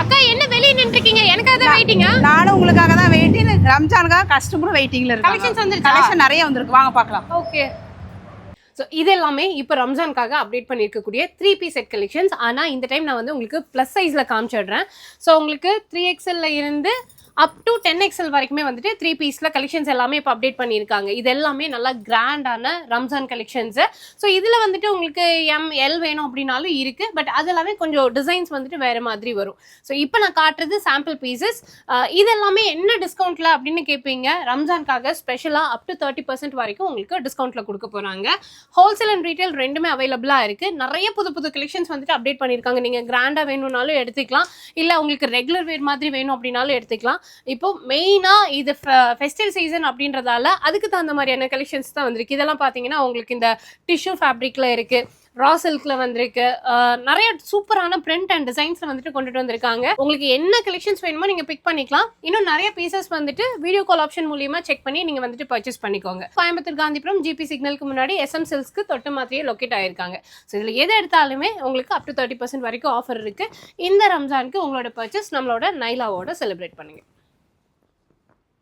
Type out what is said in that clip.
அக்கா என்ன வெளிய நின்னுட்டீங்க? எனக்காக தான் வெயிட்டிங்கா? நானும் உங்களுக்காக தான் வெயிட்டிங். ரம்ஜானுக்காக கஸ்டமரும் வெயிட்டிங்ல இருக்காங்க. கலெக்ஷன்ஸ் வந்துருச்சா? கலெக்ஷன் நிறைய வந்திருக்கு, வாங்க பார்க்கலாம். ஓகே. ஸோ இது எல்லாமே இப்போ ரம்ஜானுக்காக அப்டேட் பண்ணியிருக்கக்கூடிய 3 பீஸ் செட் கலெக்ஷன்ஸ். ஆனால் இந்த டைம் நான் வந்து உங்களுக்கு ப்ளஸ் சைஸில் காமிச்சிடுறேன். ஸோ உங்களுக்கு 3XL இருந்து அப் டு 10XL வரைக்குமே வந்துட்டு 3 பீஸில் கலெக்ஷன்ஸ் எல்லாமே இப்போ அப்டேட் பண்ணியிருக்காங்க. இது எல்லாமே நல்லா கிராண்டான ரம்ஜான் கலெக்ஷன்ஸு. ஸோ இதில் வந்துட்டு உங்களுக்கு ML வேணும் அப்படின்னாலும் இருக்குது. பட் அது எல்லாமே கொஞ்சம் டிசைன்ஸ் வந்துட்டு வேறு மாதிரி வரும். ஸோ இப்போ நான் காட்டுறது சாம்பிள் பீசஸ். இது எல்லாமே என்ன டிஸ்கவுண்ட்டில் அப்படின்னு கேட்பீங்க. ரம்ஜானுக்காக ஸ்பெஷலாக அப் டு 30% வரைக்கும் உங்களுக்கு டிஸ்கவுண்ட்டில் கொடுக்க போகிறாங்க. ஹோல்சேல் அண்ட் ரீட்டைல் ரெண்டுமே அவைலபிளாக இருக்குது. நிறைய புது புது கலெக்ஷன்ஸ் வந்துட்டு அப்டேட் பண்ணியிருக்காங்க. நீங்கள் கிராண்டாக வேணும்னாலும் எடுத்துக்கலாம், இல்லை உங்களுக்கு ரெகுலர் வேர் மாதிரி வேணும் அப்படின்னாலும் எடுத்துக்கலாம். இப்போ மெயினாக இது ஃபெஸ்டிவல் சீசன் அப்படின்றதால அதுக்கு தகுந்த மாதிரியான கலெக்ஷன்ஸ் தான் வந்திருக்கு. இதெல்லாம் பார்த்தீங்கன்னா உங்களுக்கு இந்த டிஷ்யூ ஃபேப்ரிக்கில் இருக்குது, ரா சில்க்ல வந்திருக்கு, நிறைய சூப்பரான பிரிண்ட் அண்ட் டிசைன்ஸ்ல வந்துட்டு கொண்டுட்டு வந்திருக்காங்க. உங்களுக்கு என்ன கலெக்ஷன்ஸ் வேணுமோ நீங்க பிக் பண்ணிக்கலாம். இன்னும் நிறைய பீசஸ் வந்துட்டு வீடியோ கால் ஆப்ஷன் மூலியமா செக் பண்ணி நீங்க வந்துட்டு பர்ச்சேஸ் பண்ணிக்கோங்க. கோயம்புத்தூர் காந்திபுரம் GP சிக்னலுக்கு முன்னாடி SM சில்க்ஸ்க்கு தொட்டு மாதிரியே லொக்கேட் ஆயிருக்காங்க. ஸோ இதுல எது எடுத்தாலுமே உங்களுக்கு அப் டு 30% வரைக்கும் ஆஃபர் இருக்கு. இந்த ரம்ஜானுக்கு உங்களோட பர்ச்சேஸ் நம்மளோட நைலாவோட செலிப்ரேட் பண்ணுங்க.